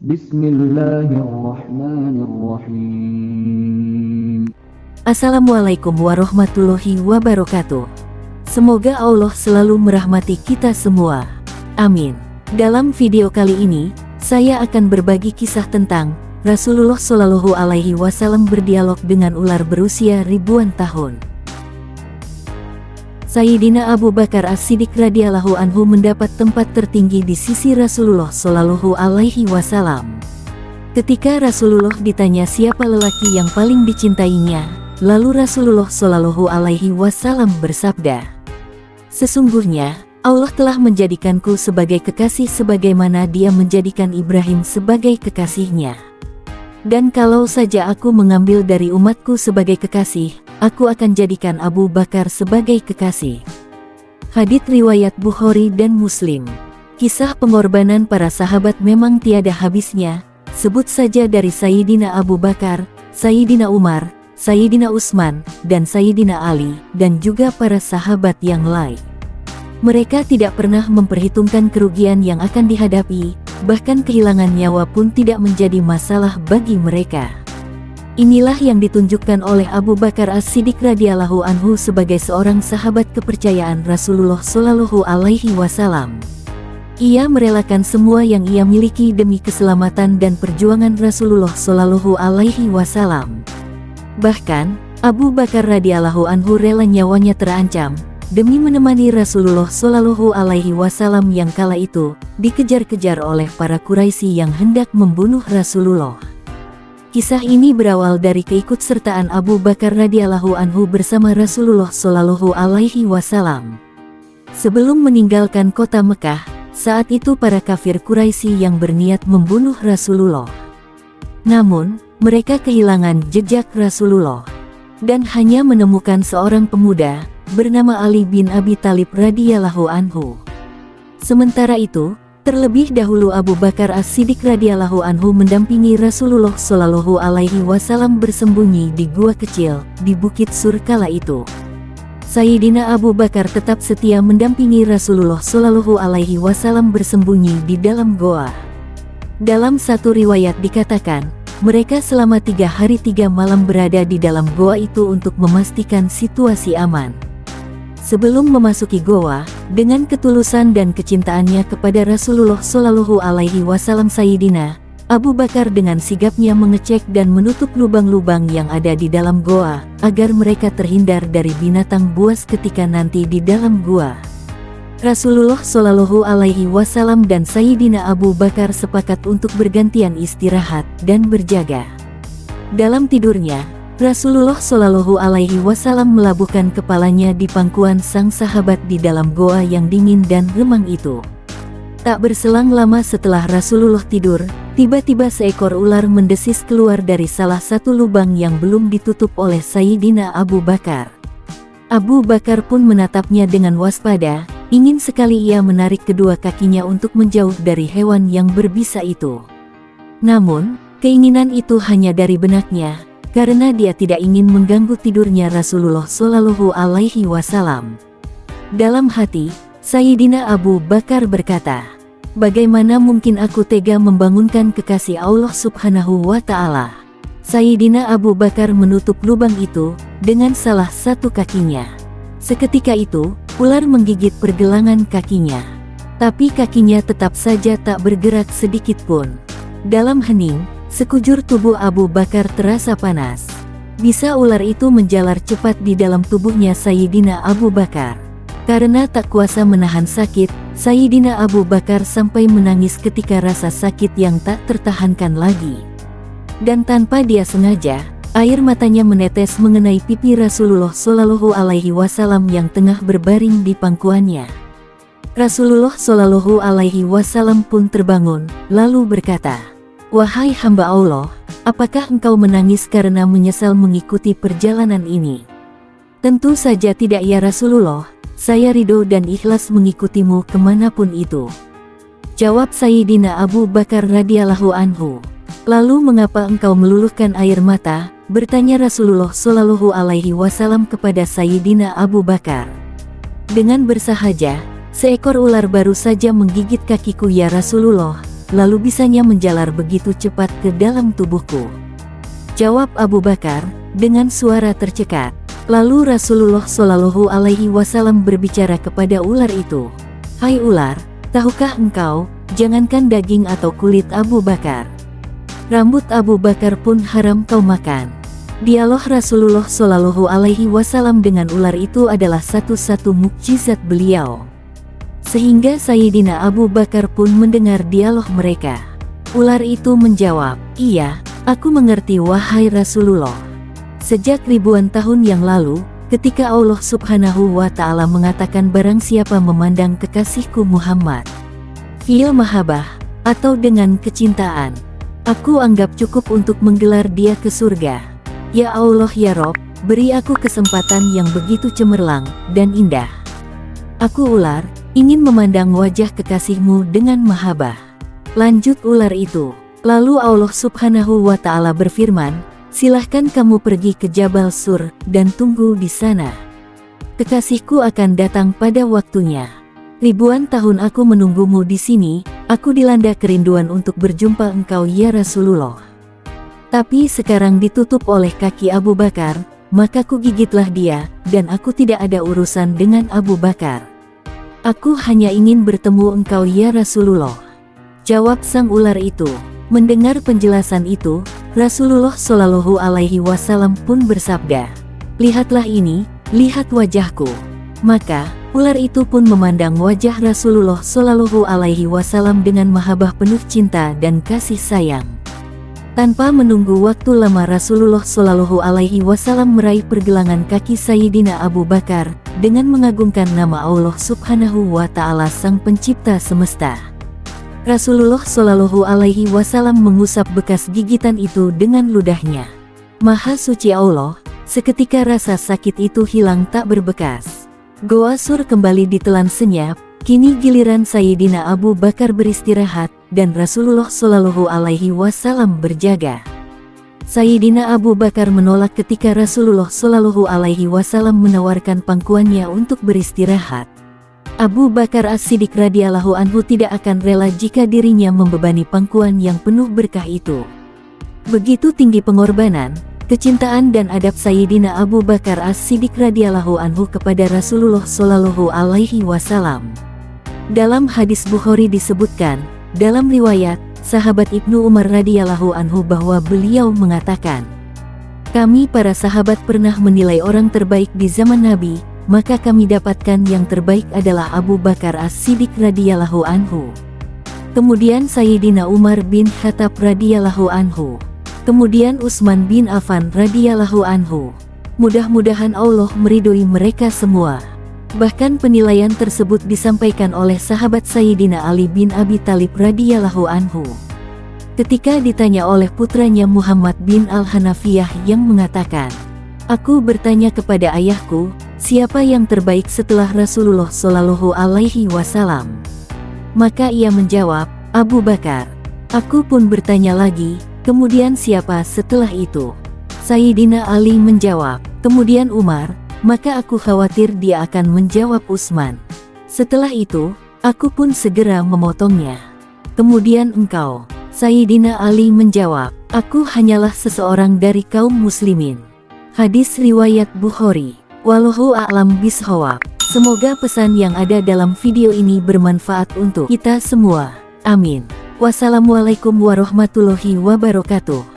Bismillahirrahmanirrahim. Assalamualaikum warahmatullahi wabarakatuh. Semoga Allah selalu merahmati kita semua. Amin. Dalam video kali ini, saya akan berbagi kisah tentang Rasulullah Shallallahu Alaihi Wasallam berdialog dengan ular berusia ribuan tahun. Sayyidina Abu Bakar As-Siddiq radhiyallahu anhu mendapat tempat tertinggi di sisi Rasulullah Shallallahu Alaihi Wasallam. Ketika Rasulullah ditanya siapa lelaki yang paling dicintainya, lalu Rasulullah Shallallahu Alaihi Wasallam bersabda, "Sesungguhnya Allah telah menjadikanku sebagai kekasih sebagaimana Dia menjadikan Ibrahim sebagai kekasihnya. Dan kalau saja aku mengambil dari umatku sebagai kekasih, aku akan jadikan Abu Bakar sebagai kekasih." Hadits riwayat Bukhari dan Muslim. Kisah pengorbanan para sahabat memang tiada habisnya. Sebut saja dari Sayyidina Abu Bakar, Sayyidina Umar, Sayyidina Utsman, dan Sayyidina Ali, dan juga para sahabat yang lain. Mereka tidak pernah memperhitungkan kerugian yang akan dihadapi, bahkan kehilangan nyawa pun tidak menjadi masalah bagi mereka. Inilah yang ditunjukkan oleh Abu Bakar As-Siddiq radhiyallahu anhu sebagai seorang sahabat kepercayaan Rasulullah Shallallahu Alaihi Wasallam. Ia merelakan semua yang ia miliki demi keselamatan dan perjuangan Rasulullah Shallallahu Alaihi Wasallam. Bahkan, Abu Bakar radhiyallahu anhu rela nyawanya terancam demi menemani Rasulullah Shallallahu Alaihi Wasallam yang kala itu dikejar-kejar oleh para Quraisy yang hendak membunuh Rasulullah. Kisah ini berawal dari keikutsertaan Abu Bakar radhiyallahu anhu bersama Rasulullah Shallallahu Alaihi Wasallam. Sebelum meninggalkan kota Mekah, saat itu para kafir Quraisy yang berniat membunuh Rasulullah. Namun, mereka kehilangan jejak Rasulullah dan hanya menemukan seorang pemuda bernama Ali bin Abi Thalib radhiyallahu anhu. Sementara itu, terlebih dahulu Abu Bakar As-Siddiq radhiyallahu anhu mendampingi Rasulullah Shallallahu Alaihi Wasallam bersembunyi di gua kecil di Bukit Sur kala itu. Sayyidina Abu Bakar tetap setia mendampingi Rasulullah Shallallahu Alaihi Wasallam bersembunyi di dalam goa. Dalam satu riwayat dikatakan, mereka selama 3 hari 3 malam berada di dalam goa itu untuk memastikan situasi aman. Sebelum memasuki goa, dengan ketulusan dan kecintaannya kepada Rasulullah Shallallahu Alaihi Wasallam, Sayyidina Abu Bakar dengan sigapnya mengecek dan menutup lubang-lubang yang ada di dalam goa, agar mereka terhindar dari binatang buas ketika nanti di dalam gua. Rasulullah Shallallahu Alaihi Wasallam dan Sayyidina Abu Bakar sepakat untuk bergantian istirahat dan berjaga. Dalam tidurnya, Rasulullah Shallallahu Alaihi Wasallam melabuhkan kepalanya di pangkuan sang sahabat di dalam goa yang dingin dan remang itu. Tak berselang lama setelah Rasulullah tidur, tiba-tiba seekor ular mendesis keluar dari salah satu lubang yang belum ditutup oleh Sayyidina Abu Bakar. Abu Bakar pun menatapnya dengan waspada, ingin sekali ia menarik kedua kakinya untuk menjauh dari hewan yang berbisa itu. Namun, keinginan itu hanya dari benaknya, karena dia tidak ingin mengganggu tidurnya Rasulullah Shallallahu Alaihi Wasallam. Dalam hati, Sayyidina Abu Bakar berkata, "Bagaimana mungkin aku tega membangunkan kekasih Allah Subhanahu wa Ta'ala?" Sayyidina Abu Bakar menutup lubang itu dengan salah satu kakinya. Seketika itu, ular menggigit pergelangan kakinya. Tapi kakinya tetap saja tak bergerak sedikit pun. Dalam hening, sekujur tubuh Abu Bakar terasa panas. Bisa ular itu menjalar cepat di dalam tubuhnya Sayyidina Abu Bakar. Karena tak kuasa menahan sakit, Sayyidina Abu Bakar sampai menangis ketika rasa sakit yang tak tertahankan lagi. Dan tanpa dia sengaja, air matanya menetes mengenai pipi Rasulullah Shallallahu Alaihi Wasallam yang tengah berbaring di pangkuannya. Rasulullah Shallallahu Alaihi Wasallam pun terbangun, lalu berkata, "Wahai hamba Allah, apakah engkau menangis karena menyesal mengikuti perjalanan ini?" "Tentu saja tidak ya Rasulullah. Saya ridho dan ikhlas mengikutimu kemanapun itu," jawab Sayyidina Abu Bakar radhiyallahu anhu. "Lalu mengapa engkau meluluhkan air mata?" bertanya Rasulullah Shallallahu Alaihi Wasallam kepada Sayyidina Abu Bakar. "Dengan bersahaja, seekor ular baru saja menggigit kakiku ya Rasulullah," lalu bisanya menjalar begitu cepat ke dalam tubuhku?" Jawab Abu Bakar dengan suara tercekat. Lalu Rasulullah Shallallahu Alaihi Wasallam berbicara kepada ular itu, "Hai ular, tahukah engkau, jangankan daging atau kulit Abu Bakar, rambut Abu Bakar pun haram kau makan." Dialog Rasulullah Shallallahu Alaihi Wasallam dengan ular itu adalah satu-satu mukjizat beliau, sehingga Sayyidina Abu Bakar pun mendengar dialog mereka. Ular itu menjawab, "Iya, aku mengerti wahai Rasulullah. Sejak ribuan tahun yang lalu, ketika Allah Subhanahu wa Ta'ala mengatakan barang siapa memandang kekasihku Muhammad fil mahabbah, atau dengan kecintaan, aku anggap cukup untuk menggelar dia ke surga. Ya Allah ya Rob, beri aku kesempatan yang begitu cemerlang dan indah. Aku ular, ingin memandang wajah kekasihmu dengan mahabbah." Lanjut ular itu, lalu Allah Subhanahu wa Ta'ala berfirman, "Silahkan kamu pergi ke Jabal Sur dan tunggu di sana. Kekasihku akan datang pada waktunya. Ribuan tahun aku menunggumu di sini, aku dilanda kerinduan untuk berjumpa engkau ya Rasulullah. Tapi sekarang ditutup oleh kaki Abu Bakar, maka ku gigitlah dia, dan aku tidak ada urusan dengan Abu Bakar. Aku hanya ingin bertemu engkau ya Rasulullah." Jawab sang ular itu. Mendengar penjelasan itu, Rasulullah Shallallahu Alaihi Wasallam pun bersabda, "Lihatlah ini, lihat wajahku." Maka ular itu pun memandang wajah Rasulullah Shallallahu Alaihi Wasallam dengan mahabbah penuh cinta dan kasih sayang. Tanpa menunggu waktu lama, Rasulullah Shallallahu Alaihi Wasallam meraih pergelangan kaki Sayyidina Abu Bakar dengan mengagungkan nama Allah Subhanahu wa Ta'ala Sang Pencipta Semesta. Rasulullah Shallallahu Alaihi Wasallam mengusap bekas gigitan itu dengan ludahnya. Maha suci Allah, seketika rasa sakit itu hilang tak berbekas. Goa Sur kembali ditelan senyap. Kini giliran Sayyidina Abu Bakar beristirahat dan Rasulullah Shallallahu Alaihi Wasallam berjaga. Sayyidina Abu Bakar menolak ketika Rasulullah Shallallahu Alaihi Wasallam menawarkan pangkuannya untuk beristirahat. Abu Bakar As-Siddiq radhiyallahu anhu tidak akan rela jika dirinya membebani pangkuan yang penuh berkah itu. Begitu tinggi pengorbanan, kecintaan dan adab Sayyidina Abu Bakar As-Siddiq radhiyallahu anhu kepada Rasulullah Shallallahu Alaihi Wasallam. Dalam hadis Bukhari disebutkan, dalam riwayat sahabat Ibnu Umar radhiyallahu anhu bahwa beliau mengatakan, "Kami para sahabat pernah menilai orang terbaik di zaman Nabi, maka kami dapatkan yang terbaik adalah Abu Bakar As-Siddiq radhiyallahu anhu. Kemudian Sayyidina Umar bin Khattab radhiyallahu anhu. Kemudian Utsman bin Affan radhiyallahu anhu. Mudah-mudahan Allah meridhoi mereka semua." Bahkan penilaian tersebut disampaikan oleh sahabat Sayyidina Ali bin Abi Thalib radhiyallahu anhu. Ketika ditanya oleh putranya Muhammad bin Al-Hanafiyah yang mengatakan, "Aku bertanya kepada ayahku, siapa yang terbaik setelah Rasulullah Shallallahu Alaihi Wasallam?" Maka ia menjawab, "Abu Bakar." Aku pun bertanya lagi, "Kemudian siapa setelah itu?" Sayyidina Ali menjawab, "Kemudian Umar." Maka aku khawatir dia akan menjawab Utsman. Setelah itu, aku pun segera memotongnya. "Kemudian engkau?" Sayyidina Ali menjawab, "Aku hanyalah seseorang dari kaum muslimin." Hadis riwayat Bukhari. Wallahu a'lam bishawab. Semoga pesan yang ada dalam video ini bermanfaat untuk kita semua. Amin. Wassalamualaikum warahmatullahi wabarakatuh.